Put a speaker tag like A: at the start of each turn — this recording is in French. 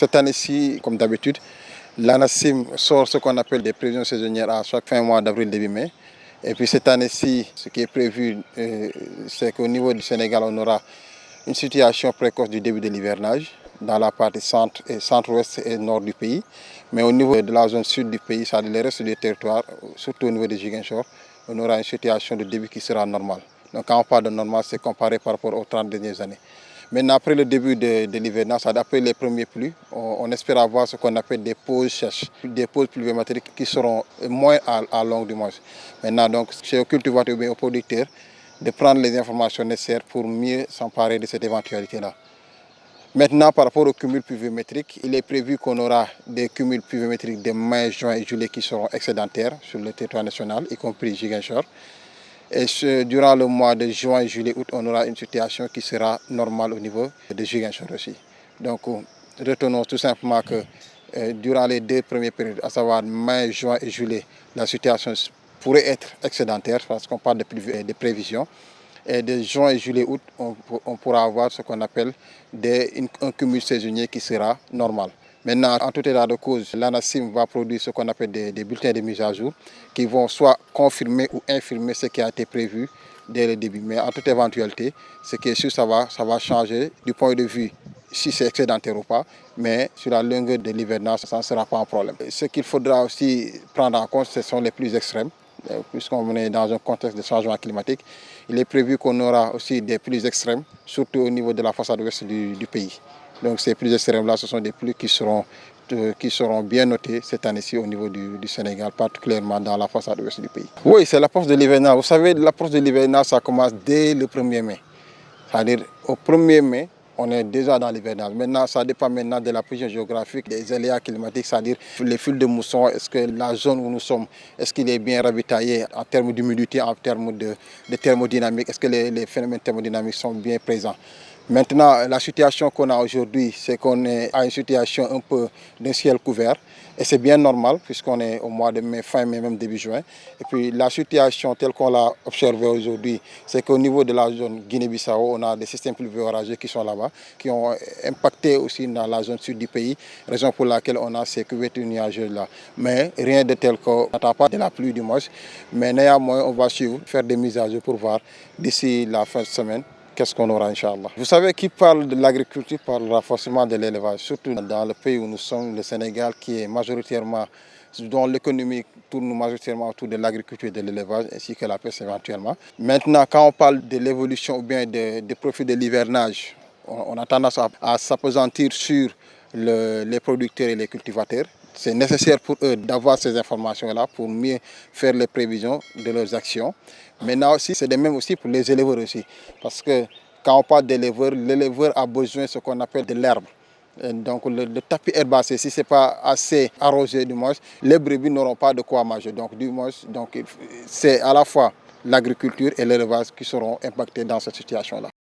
A: Cette année-ci, comme d'habitude, l'ANACIM sort ce qu'on appelle des prévisions saisonnières à chaque fin mois d'avril, début mai. Et puis cette année-ci, ce qui est prévu, c'est qu'au niveau du Sénégal, on aura une situation précoce du début de l'hivernage dans la partie centre-ouest et nord du pays. Mais au niveau de la zone sud du pays, c'est-à-dire le reste du territoire, surtout au niveau de Ziguinchor, on aura une situation de début qui sera normale. Donc quand on parle de normal, c'est comparé par rapport aux 30 dernières années. Maintenant, après le début de l'hivernage, après les premiers pluies, on espère avoir ce qu'on appelle des pauses sèches, des pauses pluviométriques qui seront moins à longue du mois. Maintenant, donc, c'est aux cultivateurs ou aux producteurs de prendre les informations nécessaires pour mieux s'emparer de cette éventualité-là. Maintenant, par rapport au cumul pluviométrique, il est prévu qu'on aura des cumuls pluviométriques de mai, juin et juillet qui seront excédentaires sur le territoire national, y compris Ziguinchor. Et durant le mois de juin, juillet, août, on aura une situation qui sera normale au niveau de Ziguinchor aussi. Donc, retenons tout simplement que durant les deux premières périodes, à savoir mai, juin et juillet, la situation pourrait être excédentaire parce qu'on parle de prévisions. Et de juin, juillet, août, on pourra avoir ce qu'on appelle un cumul saisonnier qui sera normal. Maintenant, en tout état de cause, l'ANACIM va produire ce qu'on appelle des bulletins de mise à jour qui vont soit confirmer ou infirmer ce qui a été prévu dès le début. Mais en toute éventualité, ce qui est sûr, ça va changer du point de vue si c'est excédentaire ou pas, mais sur la longueur de l'hivernage, ça ne sera pas un problème. Ce qu'il faudra aussi prendre en compte, ce sont les plus extrêmes. Puisqu'on est dans un contexte de changement climatique, il est prévu qu'on aura aussi des pluies extrêmes, surtout au niveau de la façade ouest du pays. Donc ces pluies extrêmes-là, ce sont des pluies qui seront bien notées cette année-ci au niveau du Sénégal, particulièrement dans la façade ouest du pays. Oui, c'est l'approche de l'hivernage. Vous savez, l'approche de l'hivernage, ça commence dès le 1er mai. C'est-à-dire au 1er mai, on est déjà dans l'hivernage. Maintenant, ça dépend maintenant de la position géographique, des aléas climatiques, c'est-à-dire les fils de mousson, est-ce que la zone où nous sommes, est-ce qu'il est bien ravitaillé en termes d'humidité, en termes de thermodynamique, est-ce que les phénomènes thermodynamiques sont bien présents. Maintenant, la situation qu'on a aujourd'hui, c'est qu'on est à une situation un peu d'un ciel couvert. Et c'est bien normal puisqu'on est au mois de mai, fin mai, même début juin. Et puis la situation telle qu'on l'a observée aujourd'hui, c'est qu'au niveau de la zone Guinée-Bissau, on a des systèmes pluvio-orageux qui sont là-bas, qui ont impacté aussi dans la zone sud du pays, raison pour laquelle on a ces couvertures nuageuses-là. Mais rien de tel qu'on n'attend pas de la pluie du mois. Mais néanmoins, on va suivre, faire des mises à jour pour voir d'ici la fin de semaine. Qu'est-ce qu'on aura, Inch'Allah. Vous savez, qui parle de l'agriculture parle renforcement de l'élevage, surtout dans le pays où nous sommes, le Sénégal, qui est majoritairement, dont l'économie tourne majoritairement autour de l'agriculture et de l'élevage, ainsi que la pêche éventuellement. Maintenant, quand on parle de l'évolution ou bien des profits de l'hivernage, on a tendance à s'appesantir sur les producteurs et les cultivateurs. C'est nécessaire pour eux d'avoir ces informations-là pour mieux faire les prévisions de leurs actions. Maintenant aussi, c'est de même aussi pour les éleveurs aussi. Parce que quand on parle d'éleveur, l'éleveur a besoin de ce qu'on appelle de l'herbe. Donc le tapis herbacé, si ce n'est pas assez arrosé du moins, les brebis n'auront pas de quoi manger. Donc du moins, c'est à la fois l'agriculture et l'élevage qui seront impactés dans cette situation-là.